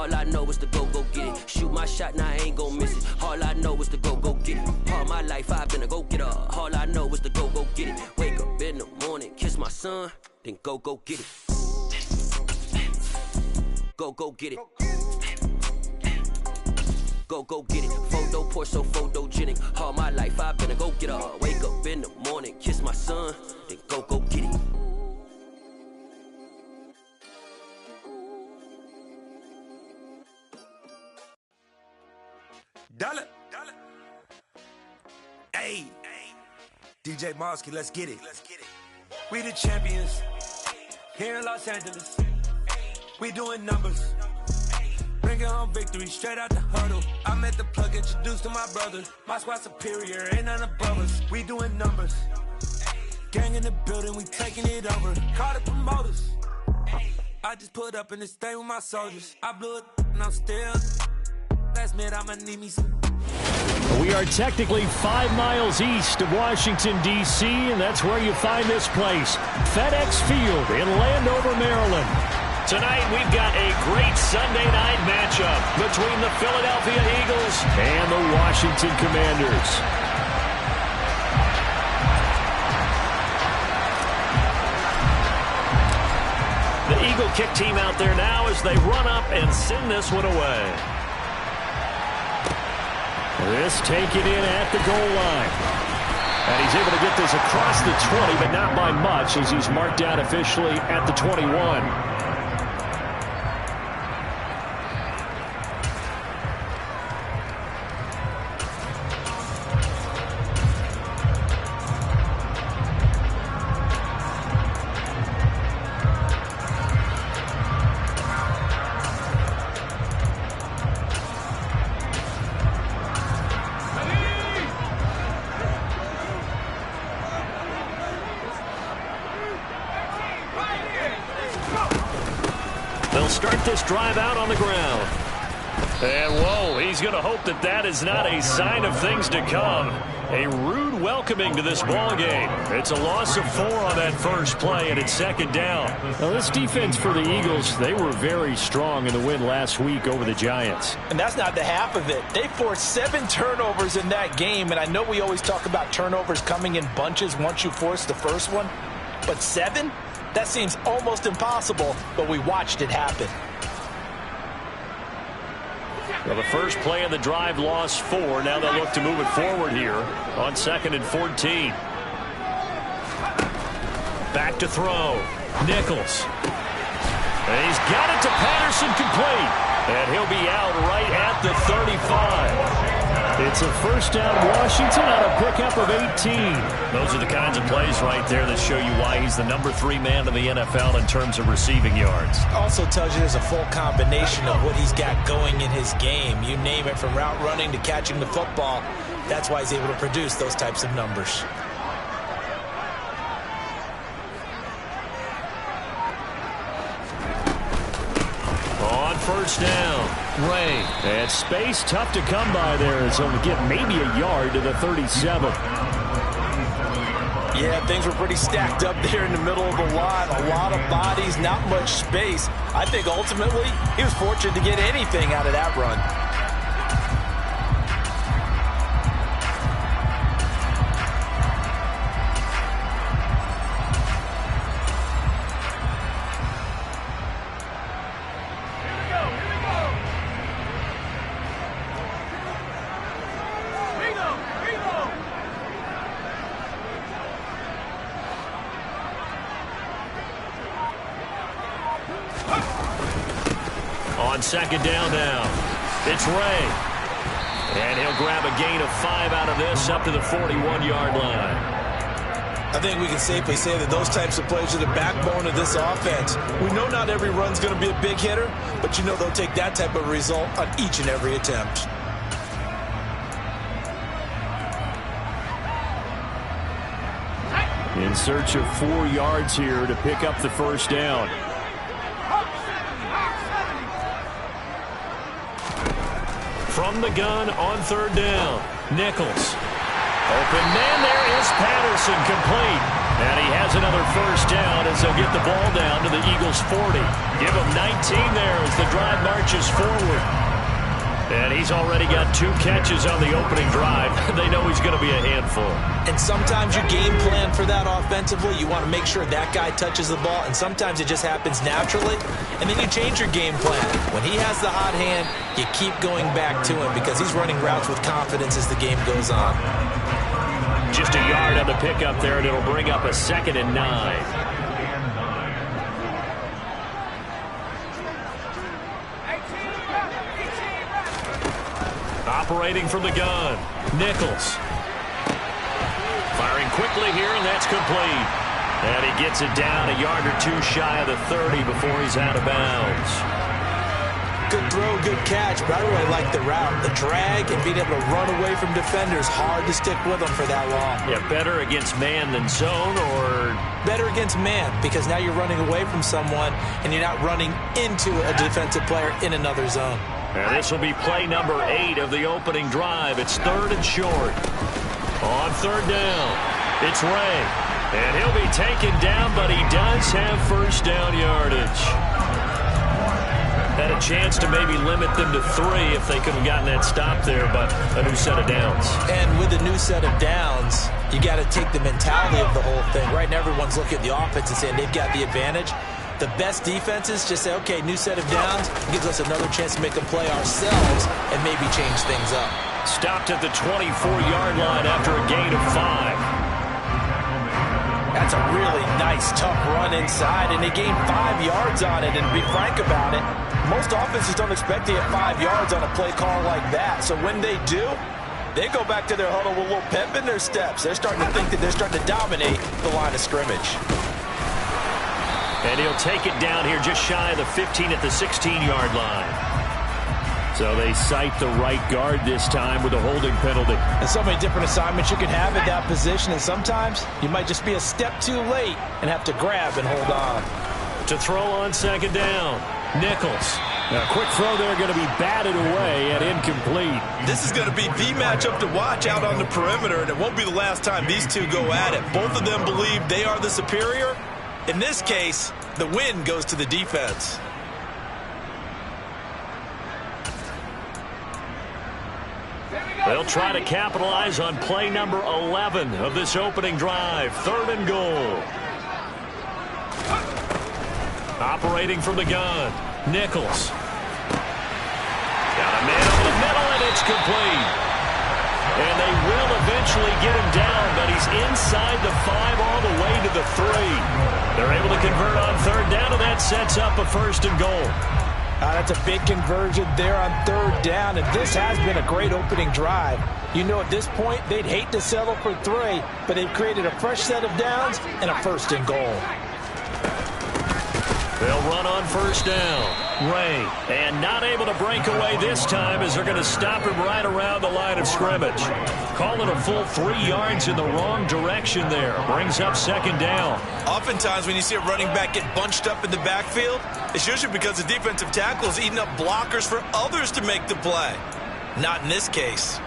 All I know is to go get it. Shoot my shot, now I ain't gon' miss it. All I know is to go get it. All my life I've been a go-getter. All I know is to go get it. Wake up in the morning, kiss my son, then go get it. Go get it. Go get it. Photo poor, so photogenic. All my life I've been a go-getter. Wake up in the morning, kiss my son, then go get it. Dollar. Hey, DJ Mosky, let's get it. We the champions here in Los Angeles. We doing numbers. Bringing home victory straight out the huddle. I'm at the plug, introduced to my brother. My squad superior, ain't none above us. We doing numbers. Gang in the building, we taking it over. Call the promoters. I just put up in this thing with my soldiers. I blew it and I'm still. Last minute, I'ma need me some. We are technically 5 miles east of Washington, D.C., and that's where you find this place, FedEx Field in Landover, Maryland. Tonight, we've got a great Sunday night matchup between the Philadelphia Eagles and the Washington Commanders. The Eagle kick team out there now as they run up and send this one away. This taken in at the goal line. And he's able to get this across the 20, but not by much as he's marked out officially at the 21. Start this drive out on the ground. And whoa, he's going to hope that that is not a sign of things to come. A rude welcoming to this ball game. It's a loss of 4 on that first play, and it's second down. Now, this defense for the Eagles, they were very strong in the win last week over the Giants. And that's not the half of it. They forced 7 turnovers in that game, and I know we always talk about turnovers coming in bunches once you force the first one, but 7? That seems almost impossible, but we watched it happen. Well, the first play of the drive lost 4. Now they'll look to move it forward here on 2nd and 14. Back to throw. Nichols. And he's got it to Patterson complete. And he'll be out right at the 35. It's a first down Washington on a pickup of 18. Those are the kinds of plays right there that show you why he's the number 3 man in the NFL in terms of receiving yards. Also tells you there's a full combination of what he's got going in his game. You name it, from route running to catching the football. That's why he's able to produce those types of numbers. On first down, Ray. And space tough to come by there as he'll get maybe a yard to the 37. Yeah, things were pretty stacked up there in the middle of the lot. A lot of bodies, not much space. I think ultimately he was fortunate to get anything out of that run. On second down now, it's Ray. And he'll grab a gain of 5 out of this up to the 41-yard line. I think we can safely say that those types of plays are the backbone of this offense. We know not every run's going to be a big hitter, but you know they'll take that type of result on each and every attempt. In search of 4 yards here to pick up the first down. From the gun on third down, Nichols. Open man, there is Patterson, complete. And he has another first down as they'll get the ball down to the Eagles' 40. Give him 19 there as the drive marches forward. And he's already got 2 catches on the opening drive. They know he's going to be a handful. And sometimes you game plan for that offensively. You want to make sure that guy touches the ball, and sometimes it just happens naturally. And then you change your game plan. When he has the hot hand, you keep going back to him because he's running routes with confidence as the game goes on. Just a yard on the pickup there, and it'll bring up a 2nd and 9. Operating from the gun, Nichols. Firing quickly here, and that's complete. And he gets it down a yard or 2 shy of the 30 before he's out of bounds. Good throw, good catch, but I really like the route. The drag and being able to run away from defenders, hard to stick with them for that long. Yeah, better against man than zone, or? Better against man, because now you're running away from someone, and you're not running into a defensive player in another zone. And this will be play number 8 of the opening drive. It's 3rd and short. On 3rd down, it's Ray. And he'll be taken down, but he does have first down yardage. Had a chance to maybe limit them to 3 if they could have gotten that stop there, but a new set of downs. And with a new set of downs, you got to take the mentality of the whole thing. Right now, everyone's looking at the offense and saying they've got the advantage. The best defenses just say, okay, new set of downs, gives us another chance to make a play ourselves and maybe change things up. Stopped at the 24-yard line after a gain of 5. That's a really nice, tough run inside, and they gained 5 yards on it. And to be frank about it, most offenses don't expect to get 5 yards on a play call like that. So when they do, they go back to their huddle with a little pep in their steps. They're starting to think that they're starting to dominate the line of scrimmage. And he'll take it down here just shy of the 15 at the 16-yard line. So they cite the right guard this time with a holding penalty. And so many different assignments you can have at that position, and sometimes you might just be a step too late and have to grab and hold on. To throw on 2nd down, Nichols. Now, a quick throw there going to be batted away and incomplete. This is going to be the matchup to watch out on the perimeter, and it won't be the last time these two go at it. Both of them believe they are the superior. In this case, the win goes to the defense. They'll try to capitalize on play number 11 of this opening drive. 3rd and goal. Operating from the gun, Nichols. Got a man over the middle, and it's complete. And they will eventually get him down, but he's inside the 5 all the way to the 3. They're able to convert on 3rd down, and that sets up a 1st and goal. That's a big conversion there on 3rd down, and this has been a great opening drive. You know, at this point, they'd hate to settle for 3, but they've created a fresh set of downs and a 1st and goal. They'll run on 1st down. Ray, and not able to break away this time as they're going to stop him right around the line of scrimmage. Call it a full 3 yards in the wrong direction there. Brings up 2nd down. Oftentimes when you see a running back get bunched up in the backfield, it's usually because the defensive tackle is eating up blockers for others to make the play. Not in this case.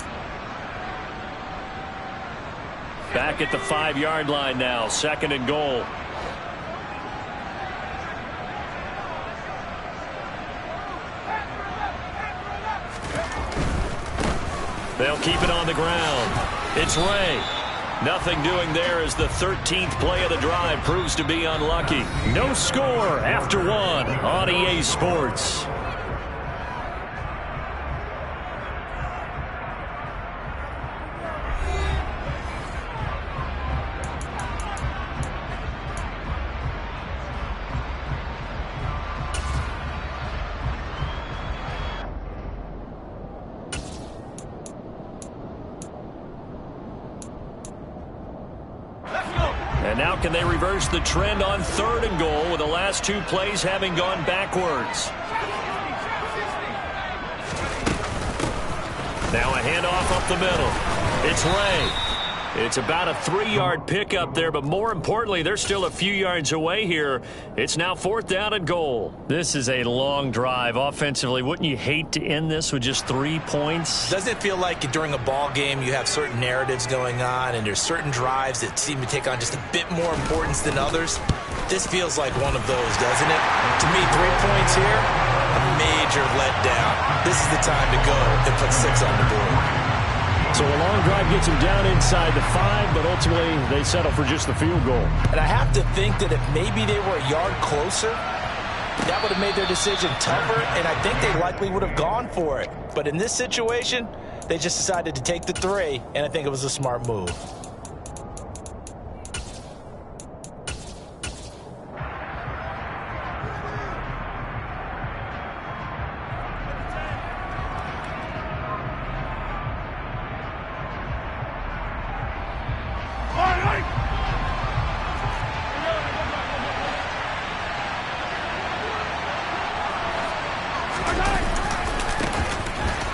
Back at the 5-yard line now, 2nd and goal. They'll keep it on the ground. It's Ray. Nothing doing there as the 13th play of the drive proves to be unlucky. No score after 1 on EA Sports. And now can they reverse the trend on 3rd and goal with the last 2 plays having gone backwards? Now a handoff up the middle. It's Ray. It's about a 3-yard pickup there, but more importantly, they're still a few yards away here. It's now 4th down and goal. This is a long drive offensively. Wouldn't you hate to end this with just 3 points? Doesn't it feel like during a ball game you have certain narratives going on and there's certain drives that seem to take on just a bit more importance than others? This feels like one of those, doesn't it? To me, 3 points here, a major letdown. This is the time to go and put 6 on the board. So a long drive gets them down inside the 5, but ultimately they settle for just the field goal. And I have to think that if maybe they were a yard closer, that would have made their decision tougher, and I think they likely would have gone for it. But in this situation, they just decided to take the 3, and I think it was a smart move.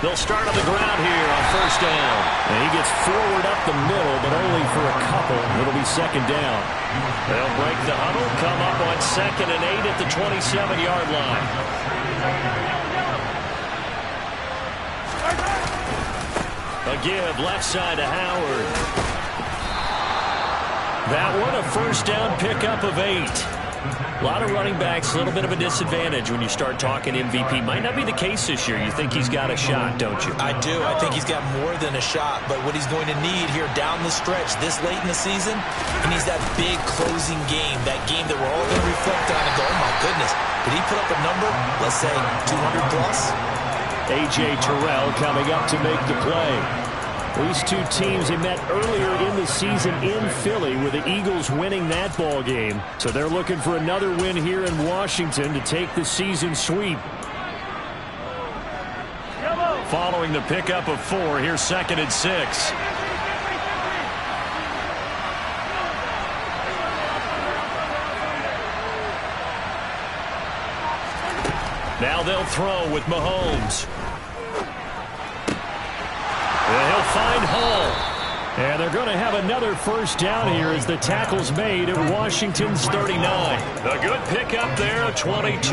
They'll start on the ground here on 1st down. And he gets forward up the middle, but only for a couple. It'll be 2nd down. They'll break the huddle, come up on 2nd and 8 at the 27-yard line. A give left side to Howard. That one a 1st down pickup of 8. A lot of running backs, a little bit of a disadvantage when you start talking MVP. Might not be the case this year. You think he's got a shot, don't you? I do. I think he's got more than a shot. But what he's going to need here down the stretch this late in the season, he needs that big closing game, that game that we're all going to reflect on and go, oh, my goodness, did he put up a number, let's say 200 plus? A.J. Terrell coming up to make the play. These two teams, they met earlier in the season in Philly with the Eagles winning that ball game. So they're looking for another win here in Washington to take the season sweep. Following the pickup of 4, here's 2nd and 6. Now they'll throw with Mahomes. And he'll find Hall. And they're going to have another 1st down here as the tackle's made at Washington's 39. A good pickup there, 22.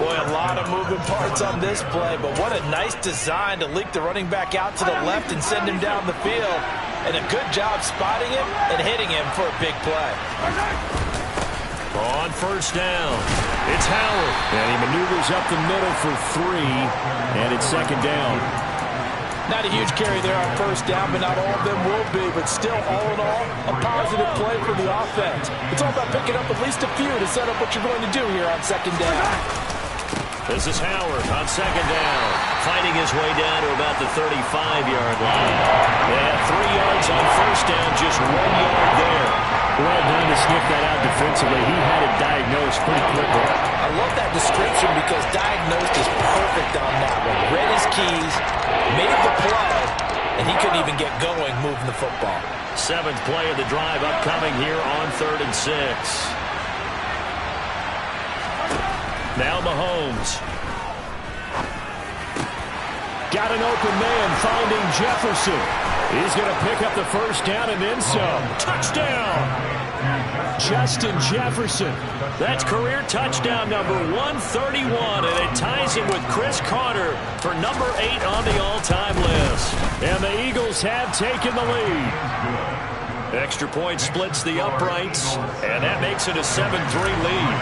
Boy, a lot of moving parts on this play, but what a nice design to leak the running back out to the left and send him down the field. And a good job spotting him and hitting him for a big play. On 1st down, it's Howard. And he maneuvers up the middle for 3, and it's 2nd down. Not a huge carry there on 1st down, but not all of them will be. But still, all in all, a positive play for the offense. It's all about picking up at least a few to set up what you're going to do here on 2nd down. This is Howard on 2nd down. Fighting his way down to about the 35-yard line. Yeah, 3 yards on 1st down, just 1 yard there. Well done to sniff that out defensively. He had it diagnosed pretty quickly. I love that description because diagnosed is perfect on that one. Read his keys, made the play, and he couldn't even get going moving the football. 7th play of the drive upcoming here on 3rd and 6. Now Mahomes. Got an open man finding Jefferson. He's going to pick up the 1st down and then some. Touchdown! Justin Jefferson. That's career touchdown number 131, and it ties him with Chris Carter for number 8 on the all-time list. And the Eagles have taken the lead. Extra point splits the uprights, and that makes it a 7-3 lead.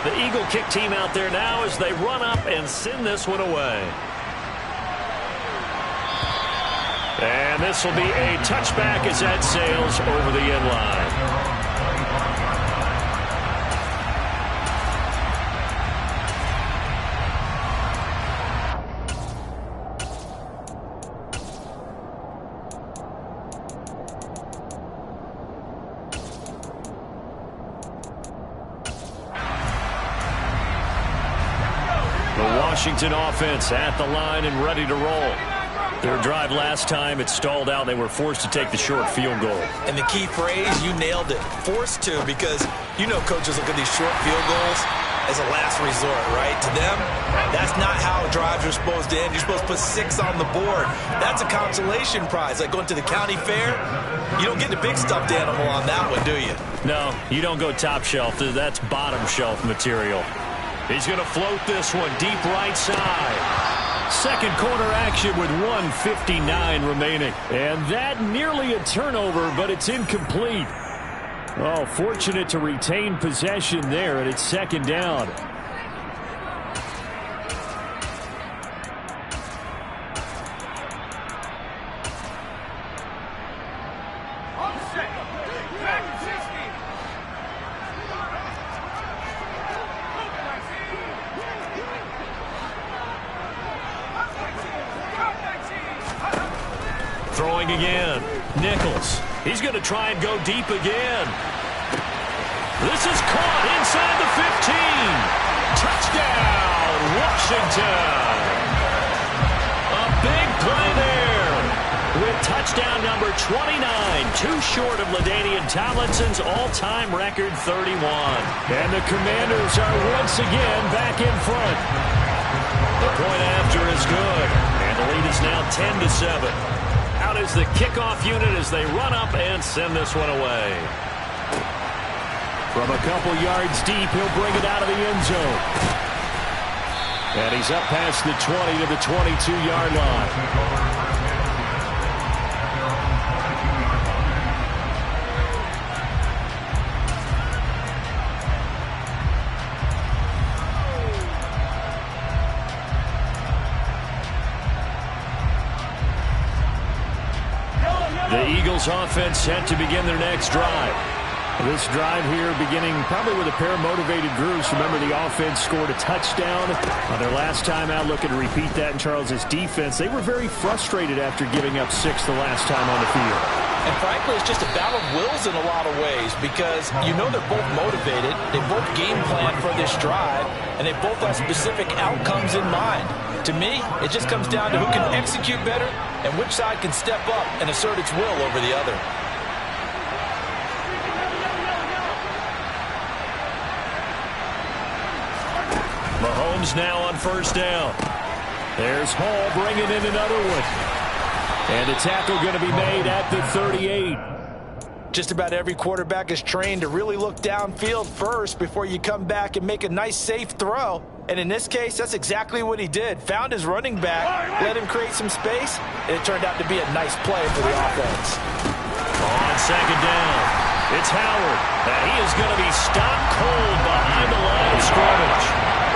The Eagle kick team out there now as they run up and send this one away. And this will be a touchback as that sails over the end line. The Washington offense at the line and ready to roll. Their drive last time, it stalled out. They were forced to take the short field goal. And the key phrase, you nailed it, forced to, because you know coaches look at these short field goals, as a last resort, right? To them, that's not how drives are supposed to end. You're supposed to put 6 on the board. That's a consolation prize. Like going to the county fair, you don't get the big stuffed animal on that one, do you? No, you don't go top shelf. That's bottom shelf material. He's going to float this one deep right side. Second quarter action with 1:59 remaining. And that nearly a turnover, but it's incomplete. Oh, fortunate to retain possession there, and it's second down. Throwing again. Nichols. He's going to try and go deep again. This is caught inside the 15. Touchdown, Washington. A big play there with touchdown number 29, too short of LaDainian Tomlinson's all-time record 31. And the Commanders are once again back in front. The point after is good, and the lead is now 10-7. Out is the kickoff unit as they run up and send this one away. From a couple yards deep, he'll bring it out of the end zone. And he's up past the 20 to the 22-yard line. The Eagles offense set to begin their next drive. This drive here beginning probably with a pair of motivated groups. Remember, the offense scored a touchdown on their last time out. Looking to repeat that in Charles's defense. They were very frustrated after giving up 6 the last time on the field. And frankly, it's just a battle of wills in a lot of ways because you know they're both motivated. They both game plan for this drive, and they both have specific outcomes in mind. To me, it just comes down to who can execute better and which side can step up and assert its will over the other. Mahomes now on first down. There's Hall bringing in another one. And the tackle going to be made at the 38. Just about every quarterback is trained to really look downfield first before you come back and make a nice, safe throw. And in this case, that's exactly what he did. Found his running back, let him create some space, and it turned out to be a nice play for the offense. On second down, it's Howard. And he is going to be stopped cold behind the line of scrimmage.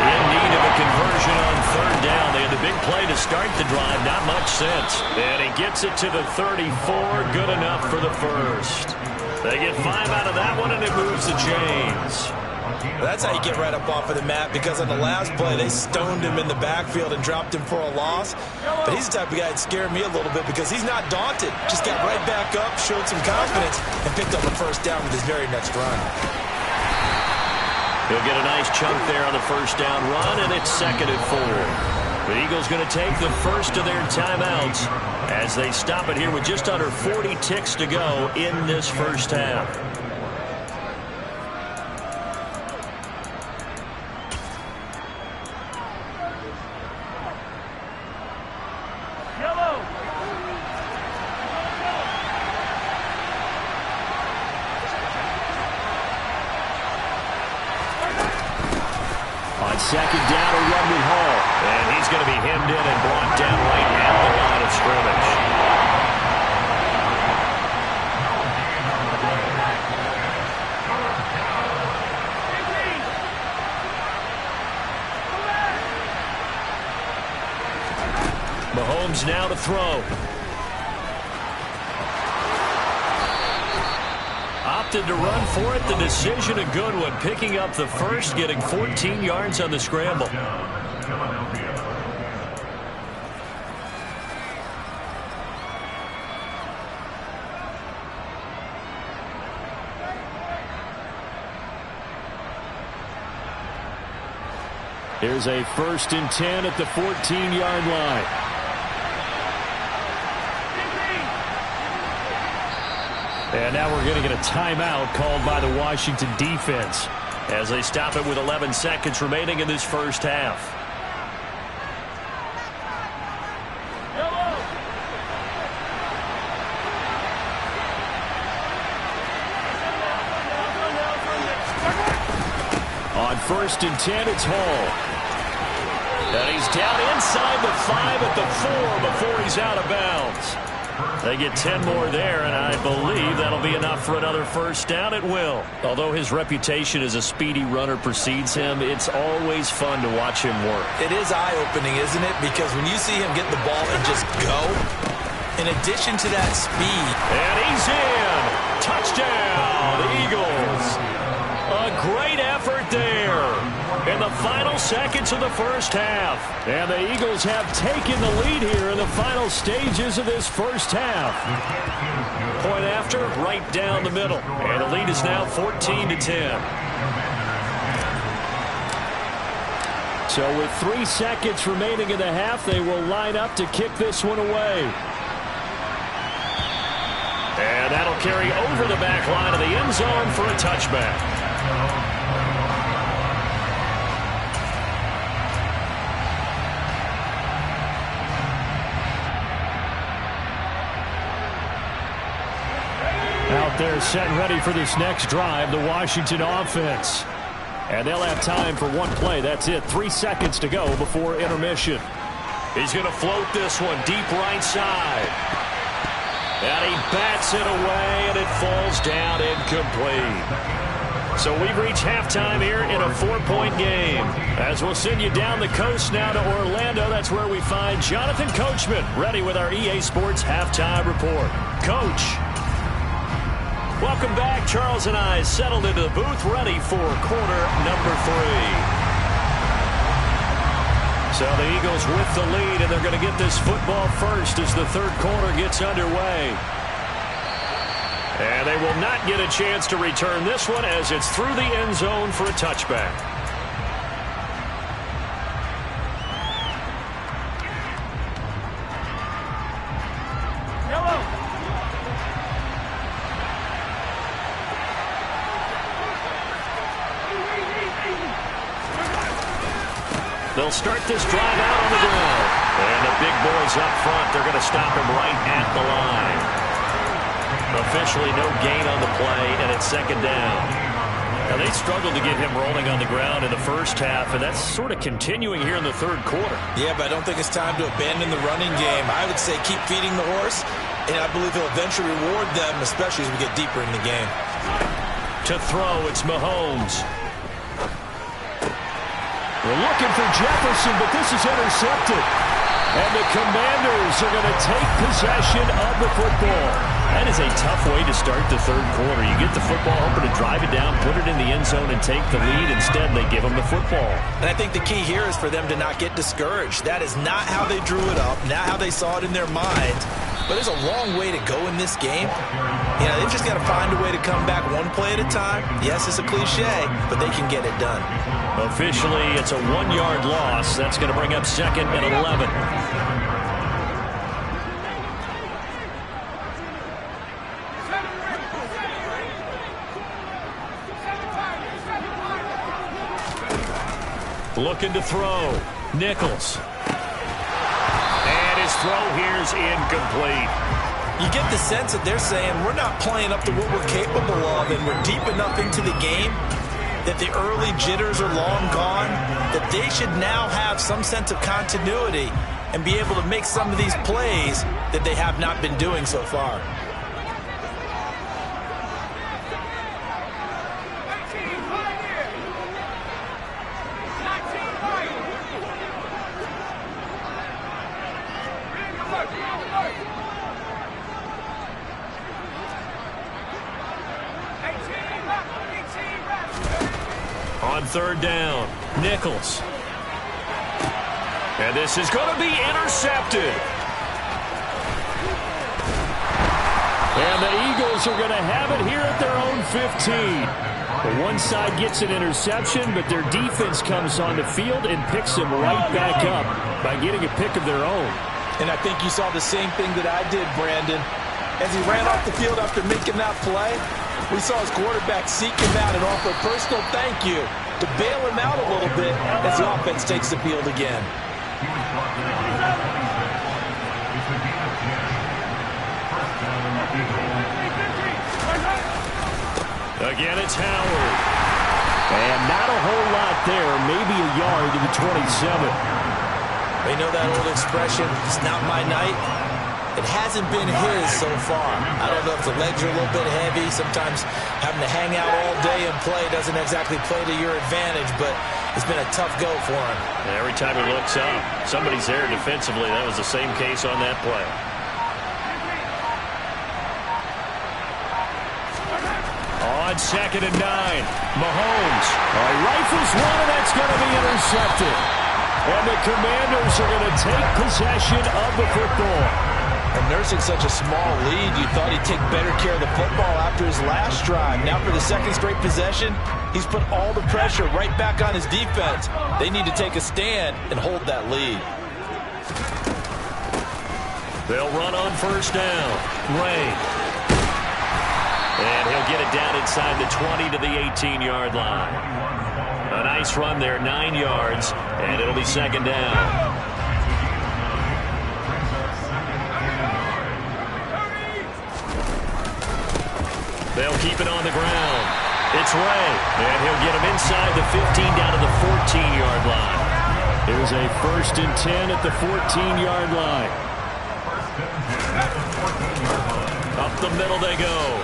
In need of a conversion on third down. They had the big play to start the drive, not much sense. And he gets it to the 34, good enough for the first. They get 5 out of that one, and it moves the chains. That's how you get right up off of the mat, because on the last play, they stoned him in the backfield and dropped him for a loss. But he's the type of guy that scared me a little bit because he's not daunted. Just got right back up, showed some confidence, and picked up a first down with his very next run. He'll get a nice chunk there on the first down run, and it's 2nd and 4. The Eagles going to take the first of their timeouts as they stop it here with just under 40 ticks to go in this first half. On second down, a run with Hall. And he's going to be hemmed in and brought down right at the line of scrimmage. Mahomes now to throw. Opted to run for it. The decision a good one. Picking up the first, getting 14 yards on the scramble. Here's a 1st and 10 at the 14-yard line. And now we're going to get a timeout called by the Washington defense. as they stop it with 11 seconds remaining in this first half. On 1st and 10, it's Hall. And he's down inside the 5 at the 4 before he's out of bounds. They get 10 more there, and I believe that'll be enough for another first down. It will. Although his reputation as a speedy runner precedes him, it's always fun to watch him work. It is eye-opening, isn't it? Because when you see him get the ball and just go, in addition to that speed. And he's in. Touchdown, Eagles. A great effort there in the final seconds of the first half. And the Eagles have taken the lead here in the final stages of this first half. Point after, right down the middle. And the lead is now 14-10. So with 3 seconds remaining in the half, they will line up to kick this one away. And that'll carry over the back line of the end zone for a touchback. Out there set and ready for this next drive, the Washington offense. And they'll have time for one play. That's it. 3 seconds to go before intermission. He's going to float this one deep right side. And he bats it away, and it falls down incomplete. So we've reached halftime here in a 4-point game. As we'll send you down the coast now to Orlando, that's where we find Jonathan Coachman, ready with our EA Sports Halftime Report. Coach. Welcome back. Charles and I settled into the booth, ready for quarter number 3. So the Eagles with the lead, and they're going to get this football first as the third quarter gets underway. And they will not get a chance to return this one as it's through the end zone for a touchback. They'll start this drive out on the ground. And the big boys up front, they're going to stop him right at the line. Officially no gain on the play, and it's second down. Now, they struggled to get him rolling on the ground in the first half, and that's sort of continuing here in the third quarter. Yeah, but I don't think it's time to abandon the running game. I would say keep feeding the horse, and I believe he'll eventually reward them, especially as we get deeper in the game. To throw, it's Mahomes. We're looking for Jefferson, but this is intercepted. And the Commanders are going to take possession of the football. That is a tough way to start the third quarter. You get the football, hoping to drive it down, put it in the end zone, and take the lead. Instead, they give them the football. And I think the key here is for them to not get discouraged. That is not how they drew it up, not how they saw it in their mind. But there's a long way to go in this game. You know, they've just got to find a way to come back one play at a time. Yes, it's a cliche, but they can get it done. Officially, it's a 1-yard loss. That's going to bring up second and 11. Looking to throw. Nichols. And his throw here is incomplete. You get the sense that they're saying we're not playing up to what we're capable of, and we're deep enough into the game that the early jitters are long gone, that they should now have some sense of continuity and be able to make some of these plays that they have not been doing so far. On third down, Nichols. And this is going to be intercepted. And the Eagles are going to have it here at their own 15. The one side gets an interception, but their defense comes on the field and picks them right back up by getting a pick of their own. And I think you saw the same thing that I did, Brandon. As he ran off the field after making that play, We saw his quarterback seek him out and offer a personal thank you to bail him out a little bit as the offense takes the field again. Again, it's Howard. And not a whole lot there, maybe a yard to the 27. They know that old expression, it's not my night. It hasn't been his so far. I don't know if the legs are a little bit heavy. Sometimes having to hang out all day and play doesn't exactly play to your advantage, but it's been a tough go for him. And every time he looks up, somebody's there defensively. That was the same case on that play. On 2nd and 9, Mahomes rifles one, and that's going to be intercepted. And the Commanders are going to take possession of the football. And nursing such a small lead, you thought he'd take better care of the football after his last drive. Now for the second straight possession, he's put all the pressure right back on his defense. They need to take a stand and hold that lead. They'll run on 1st down. Ray. And he'll get it down inside the 20 to the 18-yard line. A nice run there, 9 yards, and it'll be 2nd down. They'll keep it on the ground. It's Ray, and he'll get him inside the 15 down to the 14-yard line. Here's a 1st and 10 at the 14-yard line. Up the middle they go.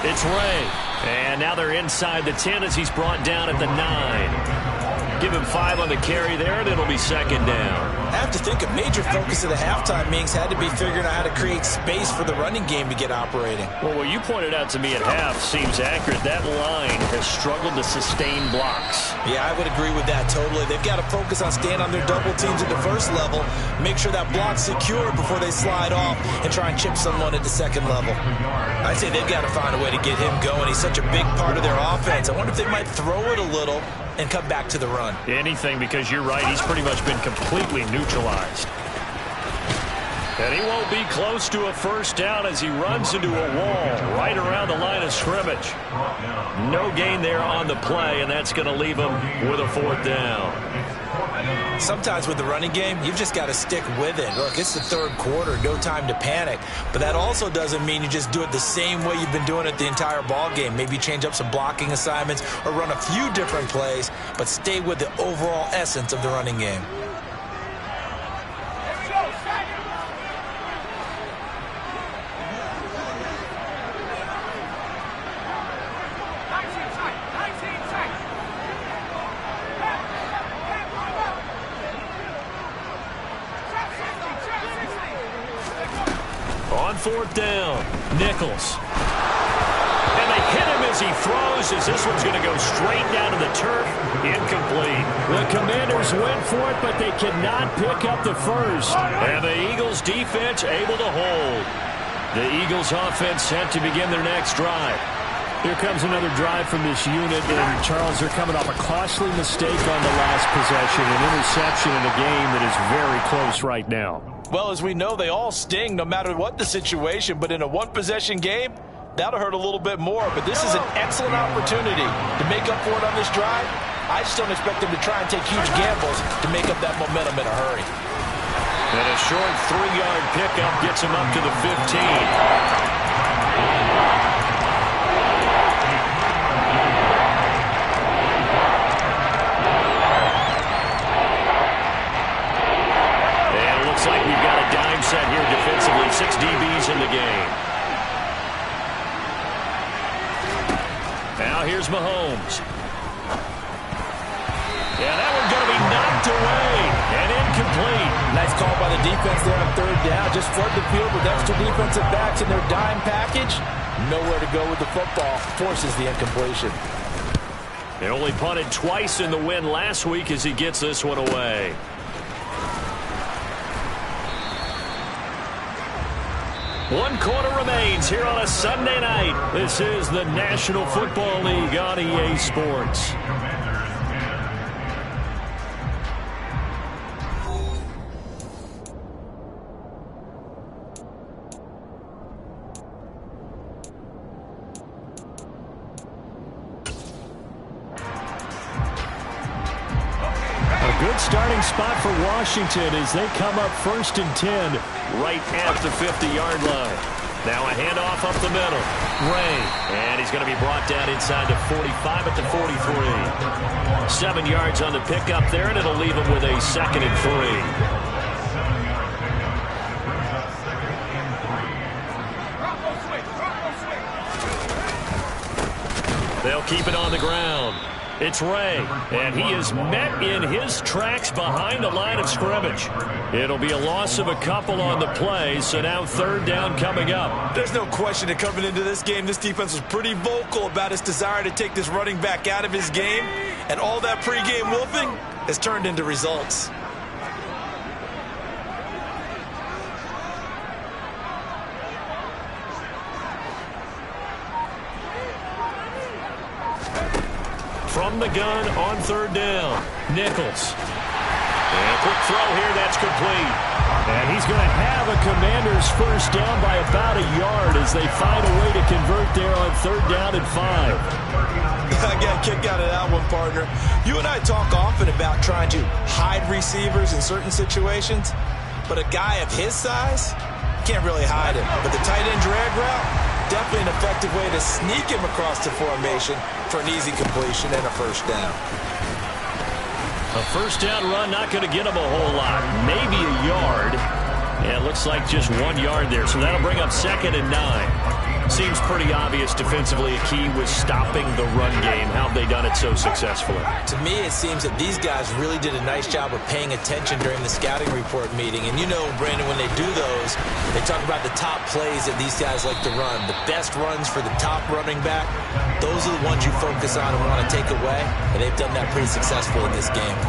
It's Ray, and now they're inside the 10 as he's brought down at the 9. Give him 5 on the carry there, and it'll be 2nd down. I have to think a major focus of the halftime meetings had to be figuring out how to create space for the running game to get operating. Well, what you pointed out to me at half seems accurate. That line has struggled to sustain blocks. Yeah, I would agree with that totally. They've got to focus on staying on their double teams at the first level, make sure that block's secure before they slide off and try and chip someone at the second level. I'd say they've got to find a way to get him going. He's such a big part of their offense. I wonder if they might throw it a little and come back to the run. Anything, because you're right, he's pretty much been completely neutralized. And he won't be close to a 1st down as he runs into a wall right around the line of scrimmage. No gain there on the play, and that's going to leave him with a 4th down. Sometimes with the running game, you've just got to stick with it. Look, it's the 3rd quarter, no time to panic. But that also doesn't mean you just do it the same way you've been doing it the entire ball game. Maybe change up some blocking assignments or run a few different plays, but stay with the overall essence of the running game. On 4th down, Nichols. And they hit him as he throws, as this one's going to go straight down to the turf. Incomplete. The Commanders went for it, but they cannot pick up the first. And the Eagles defense able to hold. The Eagles offense set to begin their next drive. Here comes another drive from this unit, and Charles, they're coming off a costly mistake on the last possession, an interception in a game that is very close right now. Well, as we know, they all sting no matter what the situation, but in a one-possession game, that'll hurt a little bit more. But this is an excellent opportunity to make up for it on this drive. I just don't expect them to try and take huge gambles to make up that momentum in a hurry. And a short 3-yard pickup gets him up to the 15. Looks like we've got a dime set here defensively. 6 DBs in the game. Now here's Mahomes. Yeah, that one's going to be knocked away and incomplete. Nice call by the defense there on 3rd down. Just flood the field with extra defensive backs in their dime package. Nowhere to go with the football. Forces the incompletion. They only punted twice in the win last week as he gets this one away. One quarter remains here on a Sunday night. This is the National Football League on EA Sports. starting spot for Washington as they come up 1st and 10 right at the 50-yard line. Now a handoff up the middle. Ray, and he's going to be brought down inside the 45 at the 43. 7 yards on the pickup there, and it'll leave him with a 2nd and 3. They'll keep it on the ground. It's Ray, and he is met in his tracks behind the line of scrimmage. It'll be a loss of a couple on the play, so now 3rd down coming up. There's no question that coming into this game, this defense was pretty vocal about its desire to take this running back out of his game, and all that pregame wolfing has turned into results. From the gun on 3rd down, Nichols. And a quick throw here, that's complete. And he's going to have a Commanders 1st down by about a yard as they find a way to convert there on 3rd down and 5. I got a kick out of that one, partner. You and I talk often about trying to hide receivers in certain situations, but a guy of his size can't really hide him. But the tight end drag route, definitely an effective way to sneak him across the formation for an easy completion and a 1st down. A 1st down run, not going to get him a whole lot. Maybe a yard. And it looks like just 1 yard there. So that'll bring up 2nd and 9. Seems pretty obvious defensively a key was stopping the run game. How have they done it so successfully? To me, it seems that these guys really did a nice job of paying attention during the scouting report meeting. And you know, Brandon, when they do those, they talk about the top plays that these guys like to run. The best runs for the top running back, those are the ones you focus on and want to take away. And they've done that pretty successful in this game.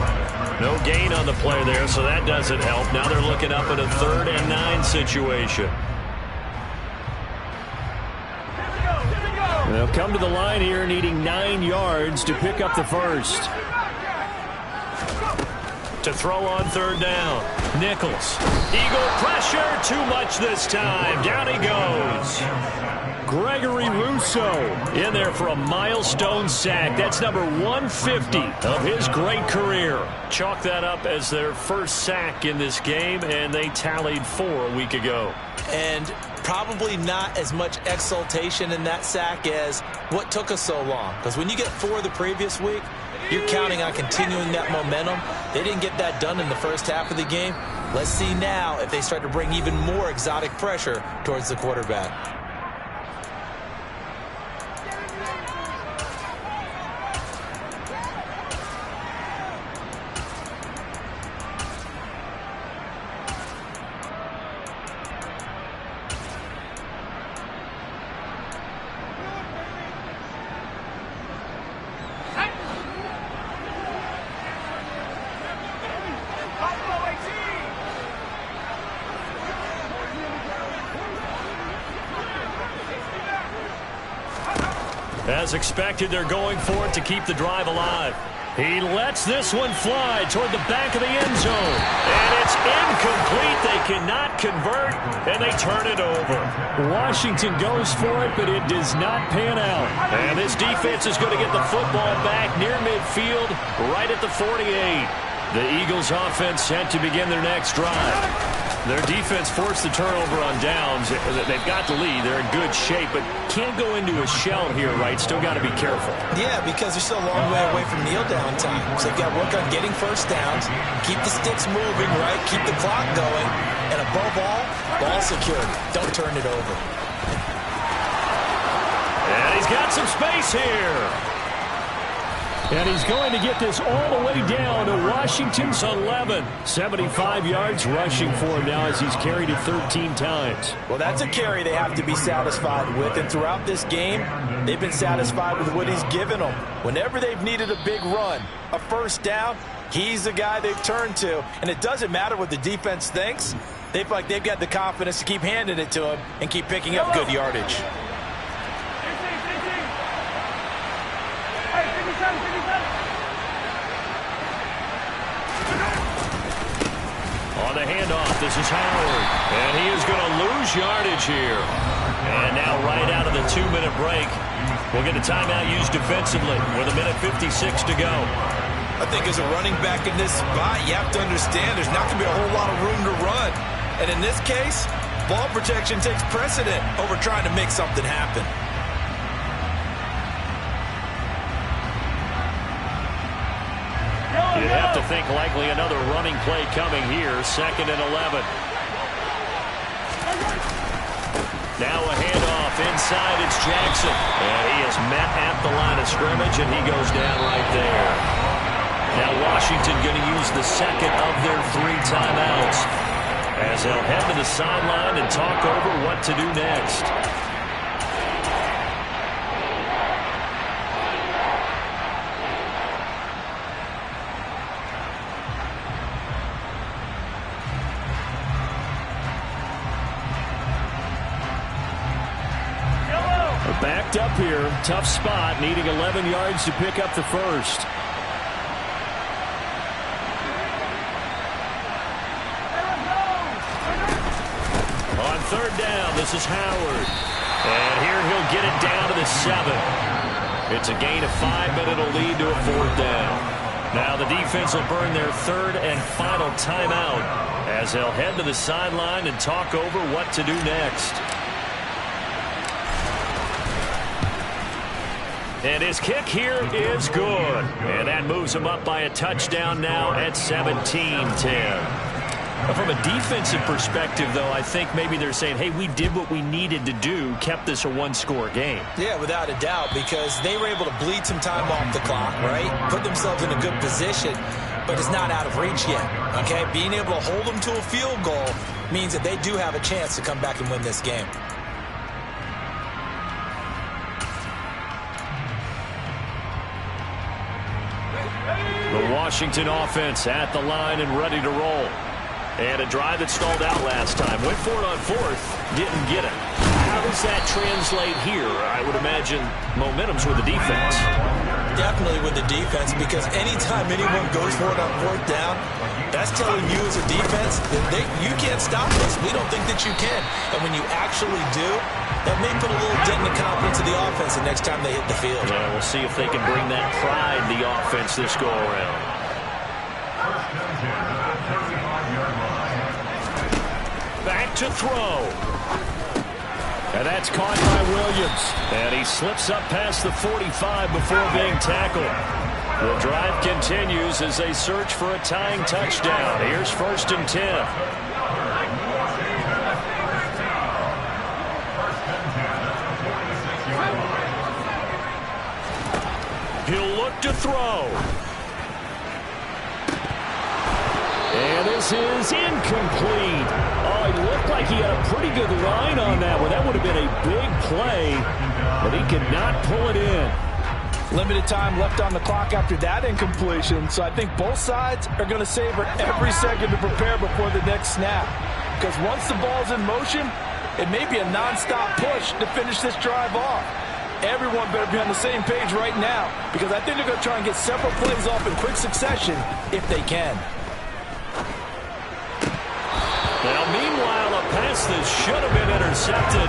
No gain on the play there, so that doesn't help. Now they're looking up at a 3rd and 9 situation. They'll come to the line here needing 9 yards to pick up the 1st. To throw on 3rd down. Nichols. Eagle pressure. Too much this time. Down he goes. Gregory Rousseau in there for a milestone sack. That's number 150 of his great career. Chalk that up as their 1st sack in this game, and they tallied 4 a week ago. And probably not as much exultation in that sack as what took us so long. Because when you get 4 the previous week, you're counting on continuing that momentum. They didn't get that done in the 1st half of the game. Let's see now if they start to bring even more exotic pressure towards the quarterback. As expected, they're going for it to keep the drive alive. He lets this one fly toward the back of the end zone. And it's incomplete. They cannot convert, and they turn it over. Washington goes for it, but it does not pan out. And this defense is going to get the football back near midfield, right at the 48. The Eagles offense set to begin their next drive. Their defense forced the turnover on downs. They've got the lead. They're in good shape, but can't go into a shell here, right? Still got to be careful. Yeah, because they're still a long way away from kneel down time. So they've got to work on getting 1st downs, keep the sticks moving, right? Keep the clock going. And above all, ball security. Don't turn it over. And he's got some space here. And he's going to get this all the way down to Washington's 11. 75 yards rushing for him now as he's carried it 13 times. Well, that's a carry they have to be satisfied with. And throughout this game, they've been satisfied with what he's given them. Whenever they've needed a big run, a 1st down, he's the guy they've turned to. And it doesn't matter what the defense thinks. They feel like they've got the confidence to keep handing it to him and keep picking up good yardage. On the handoff, this is Howard. And he is going to lose yardage here. And now right out of the 2-minute break, we'll get a timeout used defensively with 1:56 to go. I think as a running back in this spot, you have to understand there's not going to be a whole lot of room to run. And in this case, ball protection takes precedent over trying to make something happen. You'd have to think likely another running play coming here, 2nd and 11. Now a handoff inside, it's Jackson. And he is met at the line of scrimmage, and he goes down right there. Now Washington going to use the second of their 3 timeouts as they'll head to the sideline and talk over what to do next. Backed up here, tough spot, needing 11 yards to pick up the first. On 3rd down, this is Howard. And here he'll get it down to the 7. It's a gain of 5, but it'll lead to a 4th down. Now the defense will burn their 3rd and final timeout as they'll head to the sideline and talk over what to do next. And his kick here is good. And that moves him up by a touchdown now at 17-10. From a defensive perspective, though, I think maybe they're saying, hey, we did what we needed to do, kept this a 1-score game. Yeah, without a doubt, because they were able to bleed some time off the clock, right? Put themselves in a good position, but it's not out of reach yet, okay? Being able to hold them to a field goal means that they do have a chance to come back and win this game. The Washington offense at the line and ready to roll. And a drive that stalled out last time. Went for it on 4th, didn't get it. How does that translate here? I would imagine momentum's with the defense. Definitely with the defense, because anytime anyone goes for it on 4th down, that's telling you as a defense that you can't stop this. We don't think that you can. And when you actually do, that may put a little dent in the confidence of the offense the next time they hit the field. Yeah, we'll see if they can bring that pride to the offense this go-around. Back to throw. And that's caught by Williams. And he slips up past the 45 before being tackled. The drive continues as they search for a tying touchdown. Here's 1st and 10. He'll look to throw. And this is incomplete. Oh, it looked like he had a pretty good line on that one. That would have been a big play, but he could not pull it in. Limited time left on the clock after that incompletion, so I think both sides are going to savor every second to prepare before the next snap. Because once the ball's in motion, it may be a nonstop push to finish this drive off. Everyone better be on the same page right now, because I think they're going to try and get several plays off in quick succession if they can. Now, meanwhile, a pass that should have been intercepted,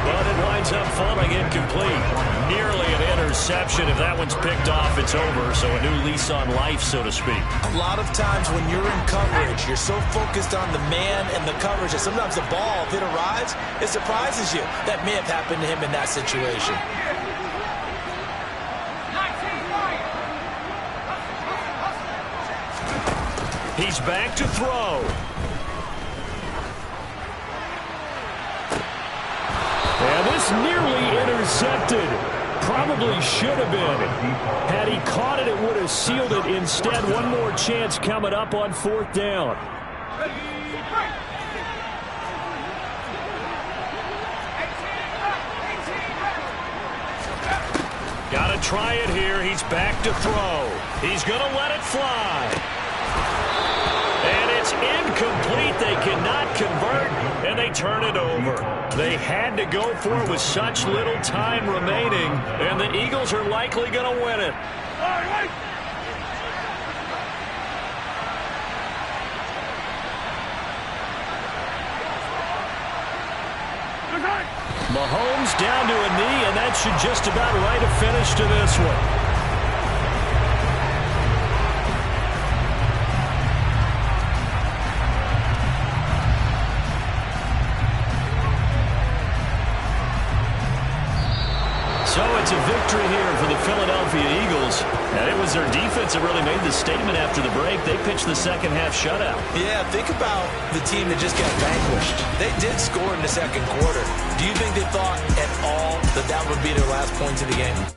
but it winds up falling incomplete. Nearly an interception. If that one's picked off, it's over. So a new lease on life, so to speak. A lot of times when you're in coverage, you're so focused on the man and the coverage that sometimes the ball, if it arrives, it surprises you. That may have happened to him in that situation. He's back to throw. And this nearly intercepted. Probably should have been. Had he caught it, it would have sealed it. Instead, one more chance coming up on 4th down. Got to try it here. He's back to throw. He's going to let it fly. And it's incomplete. They cannot convert, and they turn it over. They had to go for it with such little time remaining, and the Eagles are likely going to win it. Mahomes down to a knee, and that should just about write a finish to this one. It's a victory here for the Philadelphia Eagles. And it was their defense that really made the statement after the break. They pitched the second half shutout. Yeah, think about the team that just got vanquished. They did score in the second quarter. Do you think they thought at all that that would be their last points of the game?